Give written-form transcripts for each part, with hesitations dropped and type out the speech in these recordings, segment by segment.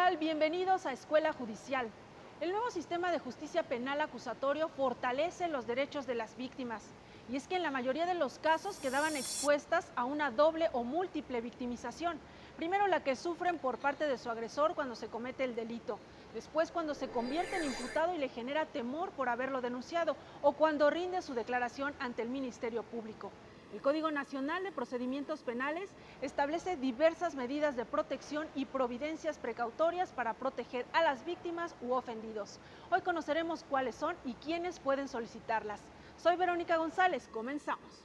tal? Bienvenidos a Escuela Judicial. El nuevo sistema de justicia penal acusatorio fortalece los derechos de las víctimas. Y es que en la mayoría de los casos quedaban expuestas a una doble o múltiple victimización. Primero la que sufren por parte de su agresor cuando se comete el delito. Después cuando se convierte en imputado y le genera temor por haberlo denunciado. O cuando rinde su declaración ante el Ministerio Público. El Código Nacional de Procedimientos Penales establece diversas medidas de protección y providencias precautorias para proteger a las víctimas u ofendidos. Hoy conoceremos cuáles son y quiénes pueden solicitarlas. Soy Verónica González, comenzamos.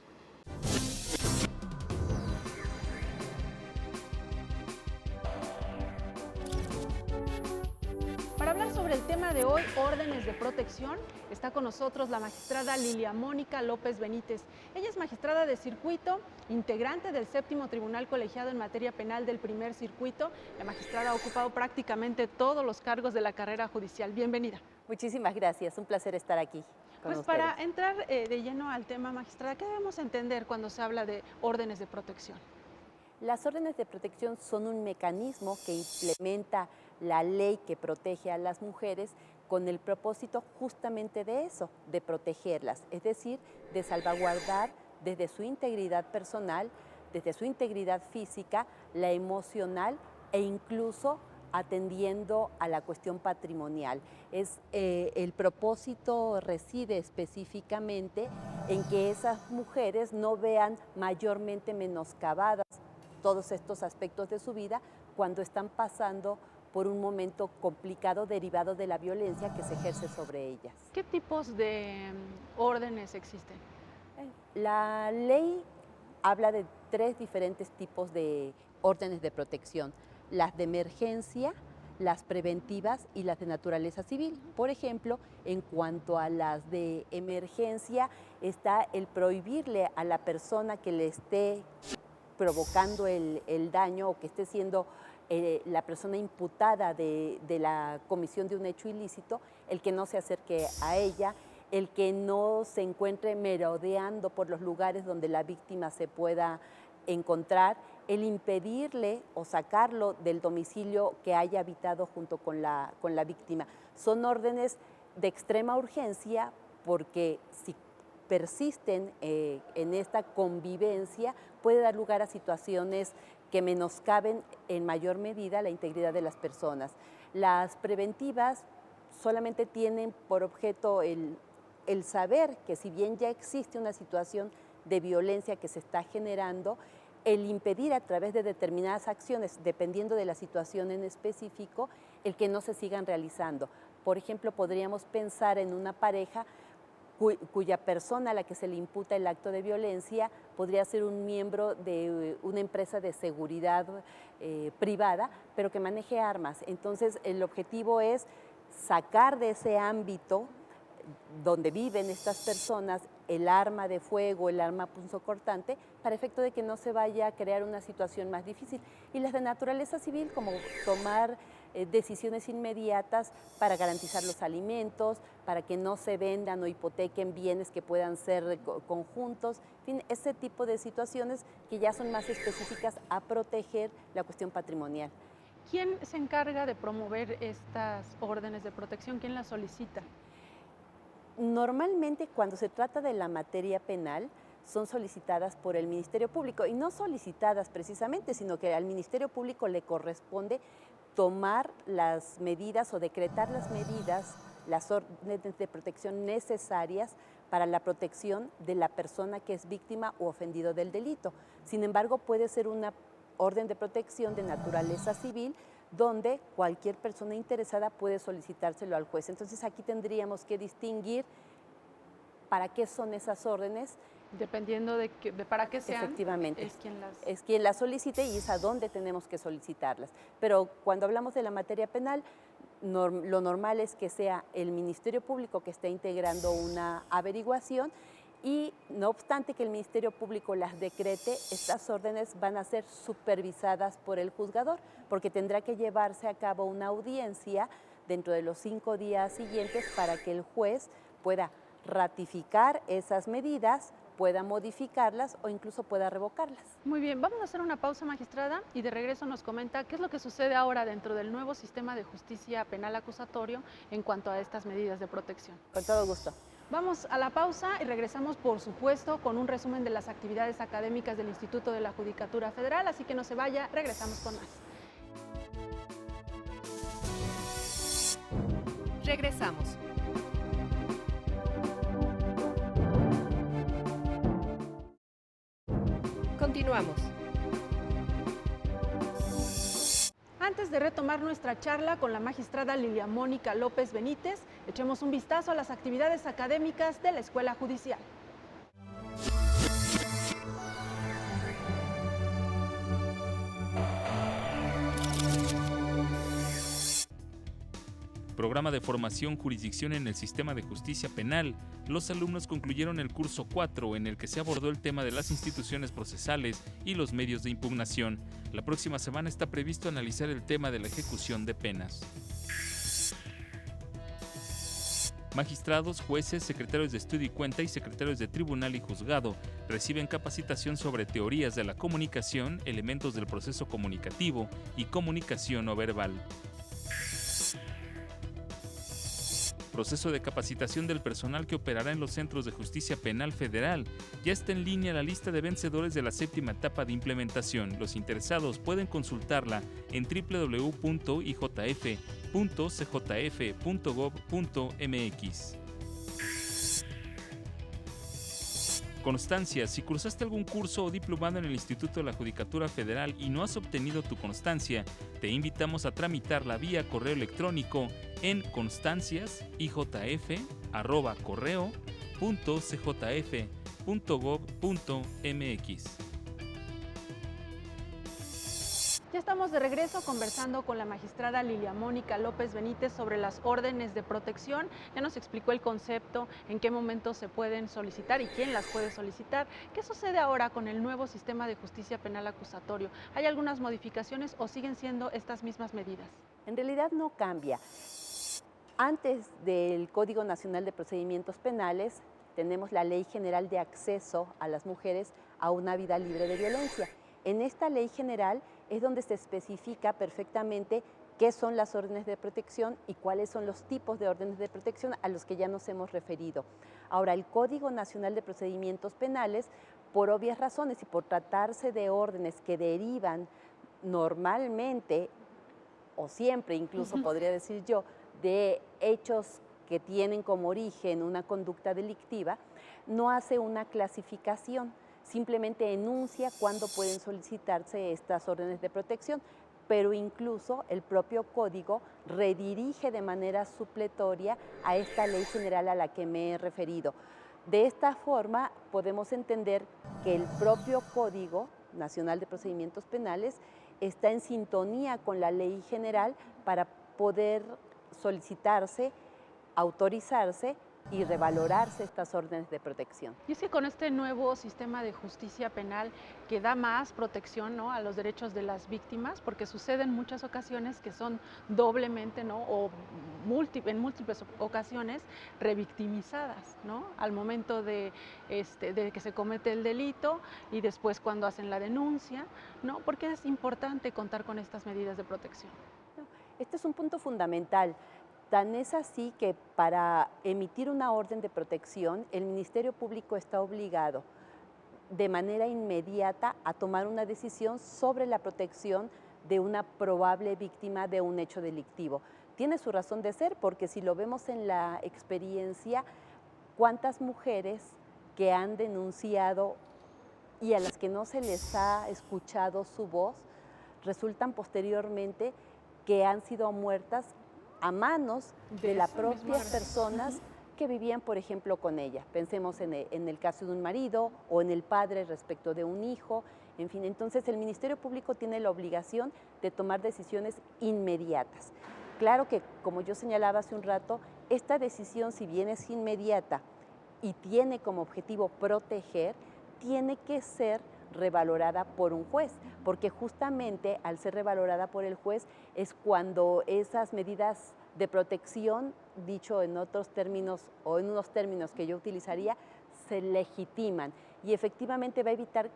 Para hablar sobre el tema de hoy, órdenes de protección, está con nosotros la magistrada Lilia Mónica López Benítez. Ella es magistrada de circuito, integrante del Séptimo Tribunal Colegiado en materia penal del Primer Circuito. La magistrada ha ocupado prácticamente todos los cargos de la carrera judicial. Bienvenida. Muchísimas gracias, un placer estar aquí con Pues ustedes. para entrar de lleno al tema, magistrada, ¿qué debemos entender cuando se habla de órdenes de protección? Las órdenes de protección son un mecanismo que implementa la ley que protege a las mujeres con el propósito justamente de eso, de protegerlas, es decir, de salvaguardar desde su integridad personal, desde su integridad física, la emocional e incluso atendiendo a la cuestión patrimonial. El propósito reside específicamente en que esas mujeres no vean mayormente menoscabadas todos estos aspectos de su vida cuando están pasando por un momento complicado derivado de la violencia que se ejerce sobre ellas. ¿Qué tipos de órdenes existen? La ley habla de tres diferentes tipos de órdenes de protección: las de emergencia, las preventivas y las de naturaleza civil. Por ejemplo, en cuanto a las de emergencia, está el prohibirle a la persona que le esté provocando el daño o que esté siendo la persona imputada de la comisión de un hecho ilícito, el que no se acerque a ella, el que no se encuentre merodeando por los lugares donde la víctima se pueda encontrar, el impedirle o sacarlo del domicilio que haya habitado junto con la víctima. Son órdenes de extrema urgencia porque si persisten en esta convivencia puede dar lugar a situaciones que menoscaben en mayor medida la integridad de las personas. Las preventivas solamente tienen por objeto el saber que si bien ya existe una situación de violencia que se está generando, el impedir a través de determinadas acciones, dependiendo de la situación en específico, el que no se sigan realizando. Por ejemplo, podríamos pensar en una pareja cuya persona a la que se le imputa el acto de violencia podría ser un miembro de una empresa de seguridad privada, pero que maneje armas. Entonces, el objetivo es sacar de ese ámbito donde viven estas personas el arma de fuego, el arma punzocortante, para efecto de que no se vaya a crear una situación más difícil. Y las de naturaleza civil, como tomar decisiones inmediatas para garantizar los alimentos, para que no se vendan o hipotequen bienes que puedan ser conjuntos, en fin, ese tipo de situaciones que ya son más específicas a proteger la cuestión patrimonial. ¿Quién se encarga de promover estas órdenes de protección? ¿Quién las solicita? Normalmente cuando se trata de la materia penal son solicitadas por el Ministerio Público y no solicitadas precisamente, sino que al Ministerio Público le corresponde tomar las medidas o decretar las medidas, las órdenes de protección necesarias para la protección de la persona que es víctima o ofendido del delito. Sin embargo, puede ser una orden de protección de naturaleza civil donde cualquier persona interesada puede solicitárselo al juez. Entonces aquí tendríamos que distinguir para qué son esas órdenes. Dependiendo de para qué sean, efectivamente, es quien las solicite y es a dónde tenemos que solicitarlas. Pero cuando hablamos de la materia penal, lo normal es que sea el Ministerio Público que esté integrando una averiguación y no obstante que el Ministerio Público las decrete, estas órdenes van a ser supervisadas por el juzgador, porque tendrá que llevarse a cabo una audiencia dentro de los 5 días siguientes para que el juez pueda ratificar esas medidas, pueda modificarlas o incluso pueda revocarlas. Muy bien, vamos a hacer una pausa, magistrada, y de regreso nos comenta qué es lo que sucede ahora dentro del nuevo sistema de justicia penal acusatorio en cuanto a estas medidas de protección. Con todo gusto. Vamos a la pausa y regresamos, por supuesto, con un resumen de las actividades académicas del Instituto de la Judicatura Federal, así que no se vaya, regresamos con más. Regresamos. Continuamos. Antes de retomar nuestra charla con la magistrada Lilia Mónica López Benítez, echemos un vistazo a las actividades académicas de la Escuela Judicial. Programa de formación Jurisdicción en el Sistema de Justicia Penal. Los alumnos concluyeron el curso 4, en el que se abordó el tema de las instituciones procesales y los medios de impugnación. La próxima semana está previsto analizar el tema de la ejecución de penas. Magistrados, jueces, secretarios de estudio y cuenta y secretarios de tribunal y juzgado reciben capacitación sobre teorías de la comunicación, elementos del proceso comunicativo y comunicación no verbal. Proceso de capacitación del personal que operará en los centros de justicia penal federal. Ya está en línea la lista de vencedores de la séptima etapa de implementación. Los interesados pueden consultarla en www.ijf.cjf.gov.mx. Constancia. Si cursaste algún curso o diplomado en el Instituto de la Judicatura Federal y no has obtenido tu constancia, te invitamos a tramitarla vía correo electrónico en constancias.correo.cjf.gov.mx. Ya estamos de regreso conversando con la magistrada Lilia Mónica López Benítez sobre las órdenes de protección. Ya nos explicó el concepto, en qué momento se pueden solicitar y quién las puede solicitar. ¿Qué sucede ahora con el nuevo sistema de justicia penal acusatorio? ¿Hay algunas modificaciones o siguen siendo estas mismas medidas? En realidad no cambia. Antes del Código Nacional de Procedimientos Penales tenemos la Ley General de Acceso a las Mujeres a una vida libre de violencia. En esta ley general es donde se especifica perfectamente qué son las órdenes de protección y cuáles son los tipos de órdenes de protección a los que ya nos hemos referido. Ahora, el Código Nacional de Procedimientos Penales, por obvias razones y por tratarse de órdenes que derivan normalmente, o siempre incluso podría decir yo, de hechos que tienen como origen una conducta delictiva, no hace una clasificación. Simplemente enuncia cuándo pueden solicitarse estas órdenes de protección, pero incluso el propio código redirige de manera supletoria a esta ley general a la que me he referido. De esta forma podemos entender que el propio Código Nacional de Procedimientos Penales está en sintonía con la ley general para poder solicitarse, autorizarse y revalorarse estas órdenes de protección. Y es que con este nuevo sistema de justicia penal que da más protección, ¿no?, a los derechos de las víctimas, porque sucede en muchas ocasiones que son doblemente, ¿no?, o en múltiples ocasiones revictimizadas, ¿no?, al momento de que se comete el delito y después cuando hacen la denuncia, ¿no? ¿Por qué es importante contar con estas medidas de protección? Este es un punto fundamental. Tan es así que para emitir una orden de protección, el Ministerio Público está obligado de manera inmediata a tomar una decisión sobre la protección de una probable víctima de un hecho delictivo. Tiene su razón de ser, porque si lo vemos en la experiencia, cuántas mujeres que han denunciado y a las que no se les ha escuchado su voz, resultan posteriormente que han sido muertas a manos de las propias personas que vivían, por ejemplo, con ella. Pensemos en el caso de un marido o en el padre respecto de un hijo, en fin. Entonces, el Ministerio Público tiene la obligación de tomar decisiones inmediatas. Claro que, como yo señalaba hace un rato, esta decisión, si bien es inmediata y tiene como objetivo proteger, tiene que ser revalorada por un juez, porque justamente al ser revalorada por el juez es cuando esas medidas de protección, dicho en otros términos o en unos términos que yo utilizaría, se legitiman y efectivamente va a evitar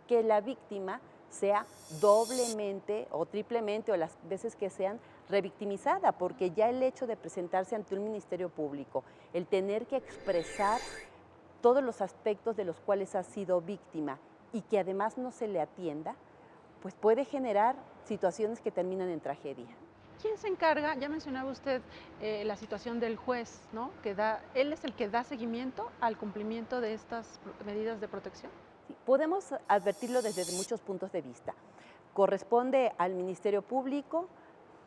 que la víctima sea doblemente o triplemente o las veces que sean revictimizada, porque ya el hecho de presentarse ante un ministerio público, el tener que expresar todos los aspectos de los cuales ha sido víctima y que además no se le atienda, pues puede generar situaciones que terminan en tragedia. ¿Quién se encarga? Ya mencionaba usted la situación del juez, ¿no? Él es el que da seguimiento al cumplimiento de estas medidas de protección. Sí, podemos advertirlo desde muchos puntos de vista. Corresponde al Ministerio Público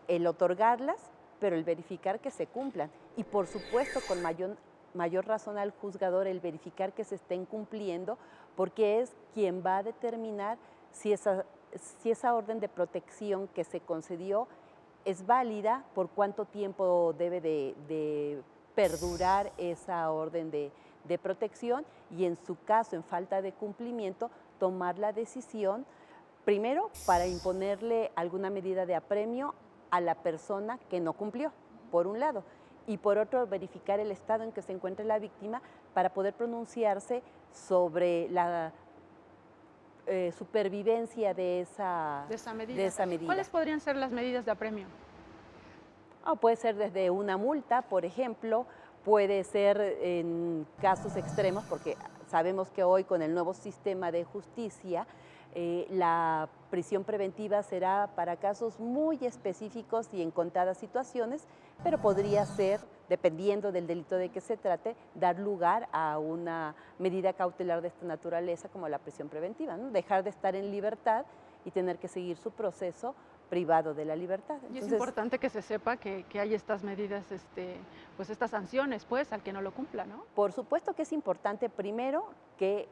el otorgarlas, pero el verificar que se cumplan. Y por supuesto, con mayor razón al juzgador el verificar que se estén cumpliendo, porque es quien va a determinar si esa orden de protección que se concedió es válida, por cuánto tiempo debe de perdurar esa orden de protección y en su caso, en falta de cumplimiento, tomar la decisión, primero, para imponerle alguna medida de apremio a la persona que no cumplió, por un lado, y por otro, verificar el estado en que se encuentra la víctima para poder pronunciarse sobre la supervivencia de esa medida. ¿Cuáles podrían ser las medidas de apremio? Puede ser desde una multa, por ejemplo, puede ser en casos extremos, porque sabemos que hoy con el nuevo sistema de justicia, la prisión preventiva será para casos muy específicos y en contadas situaciones, pero podría ser, dependiendo del delito de que se trate, dar lugar a una medida cautelar de esta naturaleza como la prisión preventiva, ¿no? Dejar de estar en libertad y tener que seguir su proceso privado de la libertad. Entonces, y es importante que se sepa que hay estas medidas, pues estas sanciones, pues, al que no lo cumpla, ¿no? Por supuesto que es importante, primero, que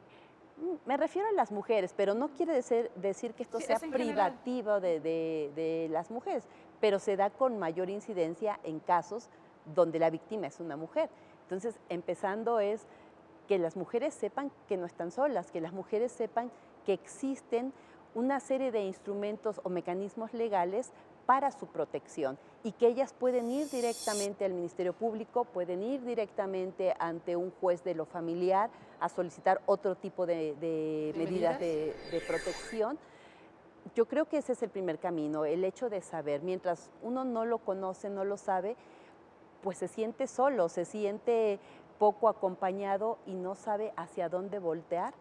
me refiero a las mujeres, pero no quiere decir que esto sea privativo de las mujeres, pero se da con mayor incidencia en casos donde la víctima es una mujer. Entonces, empezando es que las mujeres sepan que no están solas, que las mujeres sepan que existen una serie de instrumentos o mecanismos legales para su protección y que ellas pueden ir directamente al Ministerio Público, pueden ir directamente ante un juez de lo familiar a solicitar otro tipo de medidas de protección. Yo creo que ese es el primer camino, el hecho de saber. Mientras uno no lo conoce, no lo sabe, pues se siente solo, se siente poco acompañado y no sabe hacia dónde voltear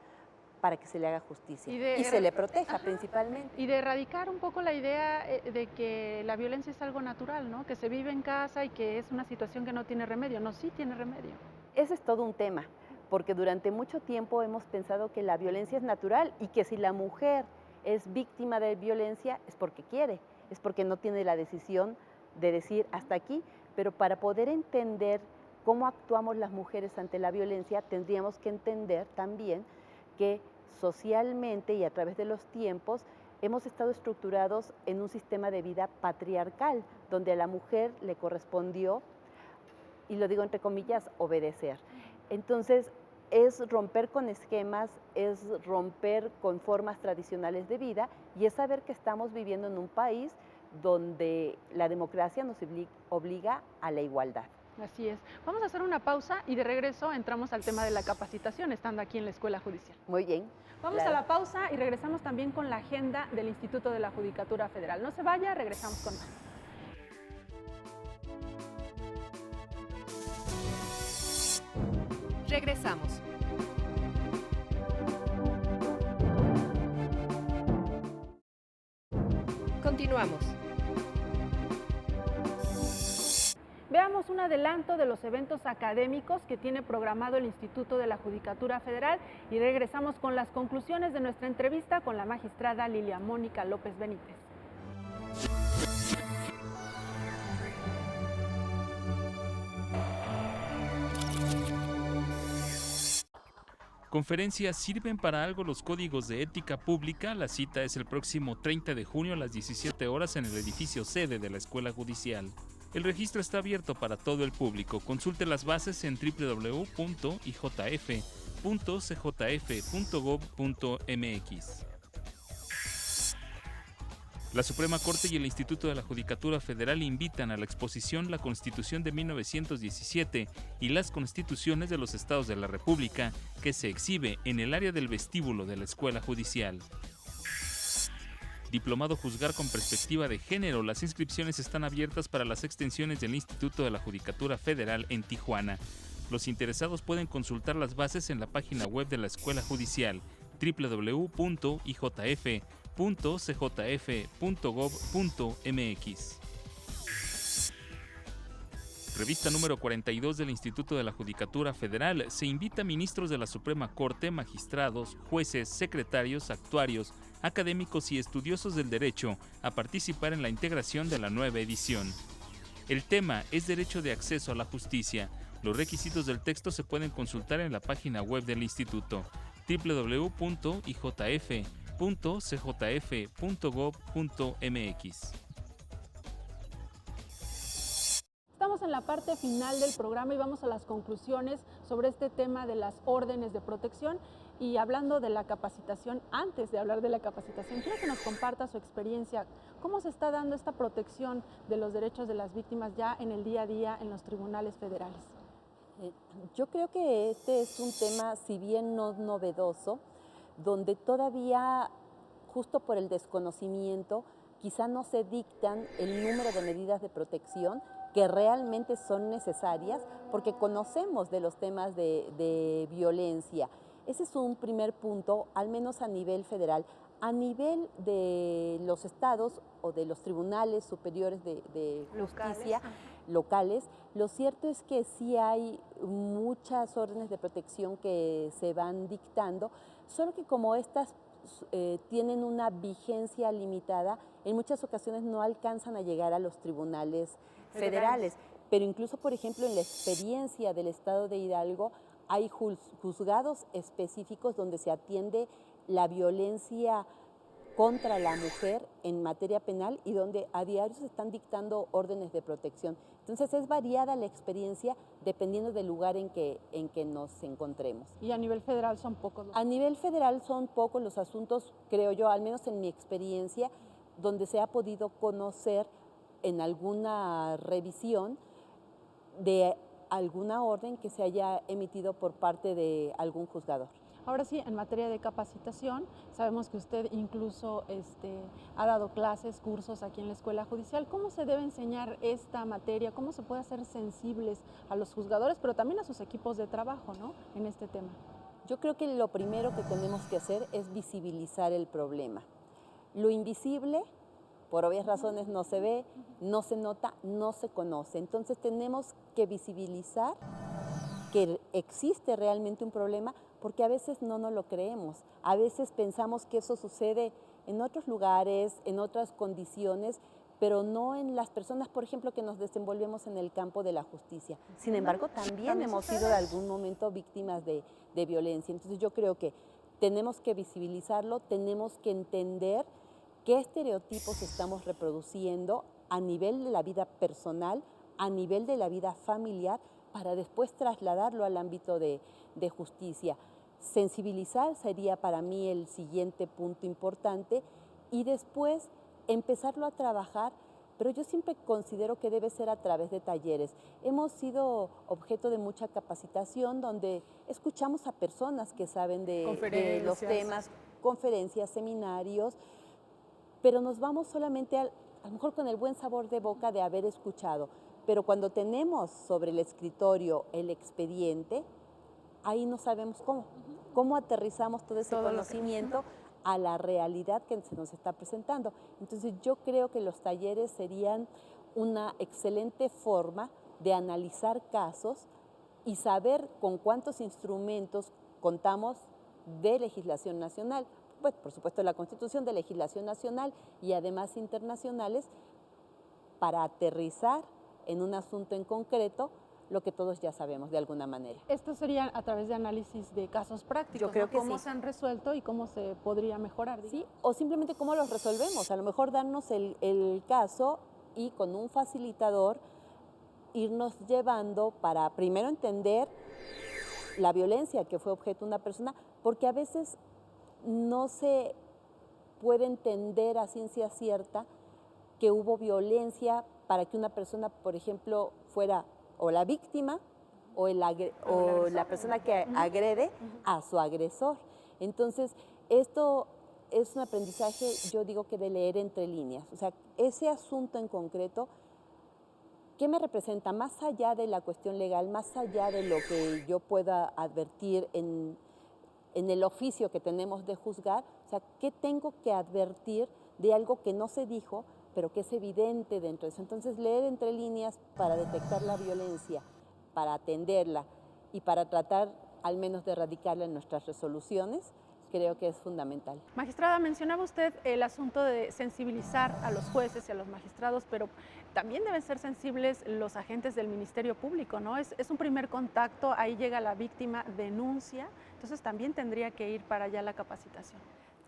para que se le haga justicia y se le proteja principalmente. Y de erradicar un poco la idea de que la violencia es algo natural, ¿no? Que se vive en casa y que es una situación que no tiene remedio. No, sí tiene remedio. Ese es todo un tema, porque durante mucho tiempo hemos pensado que la violencia es natural y que si la mujer es víctima de violencia es porque quiere, es porque no tiene la decisión de decir hasta aquí, pero para poder entender cómo actuamos las mujeres ante la violencia, tendríamos que entender también que socialmente y a través de los tiempos hemos estado estructurados en un sistema de vida patriarcal, donde a la mujer le correspondió, y lo digo entre comillas, obedecer. Entonces, es romper con esquemas, es romper con formas tradicionales de vida y es saber que estamos viviendo en un país donde la democracia nos obliga a la igualdad. Así es. Vamos a hacer una pausa y de regreso entramos al tema de la capacitación, estando aquí en la Escuela Judicial. Muy bien. Vamos a la pausa y regresamos también con la agenda del Instituto de la Judicatura Federal. No se vaya, regresamos con más. Regresamos. Continuamos. Veamos un adelanto de los eventos académicos que tiene programado el Instituto de la Judicatura Federal y regresamos con las conclusiones de nuestra entrevista con la magistrada Lilia Mónica López Benítez. Conferencia ¿Sirven para algo los códigos de ética pública? La cita es el próximo 30 de junio a las 17 horas en el edificio sede de la Escuela Judicial. El registro está abierto para todo el público. Consulte las bases en www.ijf.cjf.gov.mx. La Suprema Corte y el Instituto de la Judicatura Federal invitan a la exposición La Constitución de 1917 y las Constituciones de los Estados de la República, que se exhibe en el área del vestíbulo de la Escuela Judicial. Diplomado Juzgar con Perspectiva de Género. Las inscripciones están abiertas para las extensiones del Instituto de la Judicatura Federal en Tijuana. Los interesados pueden consultar las bases en la página web de la Escuela Judicial www.ijf.cjf.gov.mx. Revista número 42 del Instituto de la Judicatura Federal. Se invita a ministros de la Suprema Corte, magistrados, jueces, secretarios, actuarios, académicos y estudiosos del derecho a participar en la integración de la nueva edición. El tema es Derecho de Acceso a la Justicia. Los requisitos del texto se pueden consultar en la página web del Instituto www.ijf.cjf.gov.mx. Estamos en la parte final del programa y vamos a las conclusiones sobre este tema de las órdenes de protección y hablando de la capacitación. Antes de hablar de la capacitación, quiero que nos comparta su experiencia. ¿Cómo se está dando esta protección de los derechos de las víctimas ya en el día a día en los tribunales federales? Yo creo que este es un tema, si bien no novedoso, donde todavía, justo por el desconocimiento, quizá no se dictan el número de medidas de protección que realmente son necesarias, porque conocemos de los temas de violencia. Ese es un primer punto, al menos a nivel federal. A nivel de los estados o de los tribunales superiores de justicia locales, lo cierto es que sí hay muchas órdenes de protección que se van dictando, solo que como estas tienen una vigencia limitada, en muchas ocasiones no alcanzan a llegar a los tribunales federales. Pero incluso, por ejemplo, en la experiencia del estado de Hidalgo, hay juzgados específicos donde se atiende la violencia contra la mujer en materia penal y donde a diario se están dictando órdenes de protección. Entonces es variada la experiencia dependiendo del lugar en que nos encontremos. ¿Y a nivel federal son pocos? A nivel federal son pocos los asuntos, creo yo, al menos en mi experiencia, donde se ha podido conocer en alguna revisión de alguna orden que se haya emitido por parte de algún juzgador. Ahora sí, en materia de capacitación, sabemos que usted incluso ha dado clases, cursos aquí en la Escuela Judicial. ¿Cómo se debe enseñar esta materia? ¿Cómo se puede hacer sensibles a los juzgadores, pero también a sus equipos de trabajo, ¿no?, en este tema? Yo creo que lo primero que tenemos que hacer es visibilizar el problema. Lo invisible, por obvias razones, no se ve, no se nota, no se conoce. Entonces tenemos que visibilizar que existe realmente un problema, porque a veces no nos lo creemos. A veces pensamos que eso sucede en otros lugares, en otras condiciones, pero no en las personas, por ejemplo, que nos desenvolvemos en el campo de la justicia. Sin embargo, también hemos sido de algún momento víctimas de violencia. Entonces yo creo que tenemos que visibilizarlo, tenemos que entender qué estereotipos estamos reproduciendo a nivel de la vida personal, a nivel de la vida familiar, para después trasladarlo al ámbito de justicia. Sensibilizar sería para mí el siguiente punto importante y después empezarlo a trabajar, pero yo siempre considero que debe ser a través de talleres. Hemos sido objeto de mucha capacitación donde escuchamos a personas que saben de los temas, conferencias, seminarios, pero nos vamos solamente a lo mejor con el buen sabor de boca de haber escuchado. Pero cuando tenemos sobre el escritorio el expediente, ahí no sabemos cómo aterrizamos todo ese conocimiento a la realidad que se nos está presentando. Entonces yo creo que los talleres serían una excelente forma de analizar casos y saber con cuántos instrumentos contamos de legislación nacional, pues por supuesto la Constitución, de legislación nacional y además internacionales, para aterrizar en un asunto en concreto lo que todos ya sabemos de alguna manera. Esto sería a través de análisis de casos prácticos, yo creo que cómo se han resuelto y cómo se podría mejorar. Sí, o simplemente cómo los resolvemos. A lo mejor darnos el caso y con un facilitador irnos llevando para primero entender la violencia que fue objeto de una persona, porque a veces no se puede entender a ciencia cierta que hubo violencia para que una persona, por ejemplo, fuera o la víctima o la persona que agrede a su agresor. Entonces, esto es un aprendizaje, yo digo que de leer entre líneas. O sea, ese asunto en concreto, ¿qué me representa? Más allá de la cuestión legal, más allá de lo que yo pueda advertir en el oficio que tenemos de juzgar, o sea, ¿qué tengo que advertir de algo que no se dijo, pero que es evidente dentro de eso? Entonces, leer entre líneas para detectar la violencia, para atenderla y para tratar al menos de erradicarla en nuestras resoluciones, creo que es fundamental. Magistrada, mencionaba usted el asunto de sensibilizar a los jueces y a los magistrados, pero también deben ser sensibles los agentes del Ministerio Público, ¿no? Es un primer contacto, ahí llega la víctima, denuncia, entonces también tendría que ir para allá la capacitación.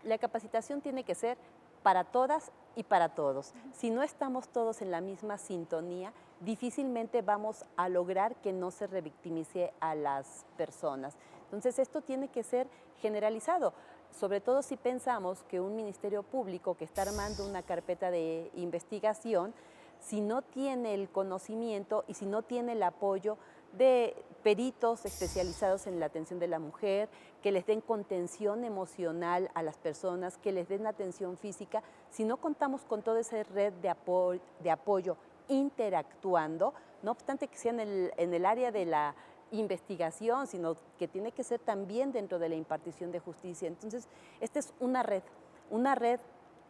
La capacitación tiene que ser para todas y para todos. Si no estamos todos en la misma sintonía, difícilmente vamos a lograr que no se revictimice a las personas. Entonces, esto tiene que ser generalizado, sobre todo si pensamos que un Ministerio Público que está armando una carpeta de investigación, si no tiene el conocimiento y si no tiene el apoyo de peritos especializados en la atención de la mujer, que les den contención emocional a las personas, que les den atención física, si no contamos con toda esa red de apoyo interactuando, no obstante que sea en el área de la investigación, sino que tiene que ser también dentro de la impartición de justicia. Entonces, esta es una red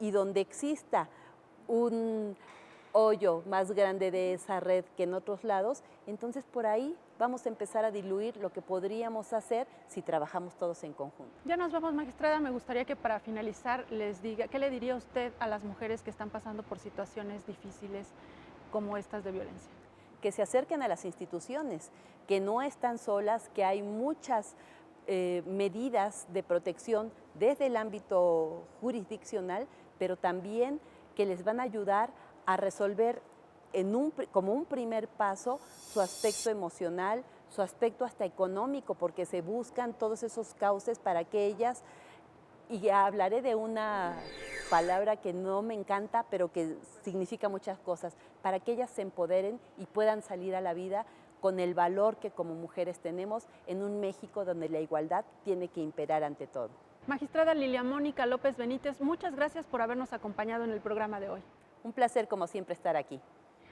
y donde exista un hoyo más grande de esa red que en otros lados, entonces por ahí vamos a empezar a diluir lo que podríamos hacer si trabajamos todos en conjunto. Ya nos vamos, magistrada, me gustaría que para finalizar les diga, ¿qué le diría usted a las mujeres que están pasando por situaciones difíciles como estas de violencia? Que se acerquen a las instituciones, que no están solas, que hay muchas medidas de protección desde el ámbito jurisdiccional, pero también que les van a ayudar a resolver como un primer paso su aspecto emocional, su aspecto hasta económico, porque se buscan todos esos cauces para que ellas, y hablaré de una palabra que no me encanta, pero que significa muchas cosas, para que ellas se empoderen y puedan salir a la vida con el valor que como mujeres tenemos en un México donde la igualdad tiene que imperar ante todo. Magistrada Lilia Mónica López Benítez, muchas gracias por habernos acompañado en el programa de hoy. Un placer, como siempre, estar aquí.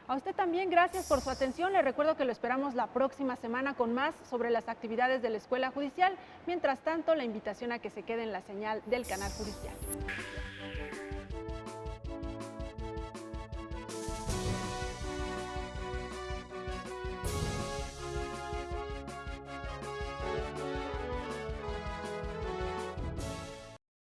A usted también, gracias por su atención. Le recuerdo que lo esperamos la próxima semana con más sobre las actividades de la Escuela Judicial. Mientras tanto, la invitación a que se quede en la señal del canal judicial.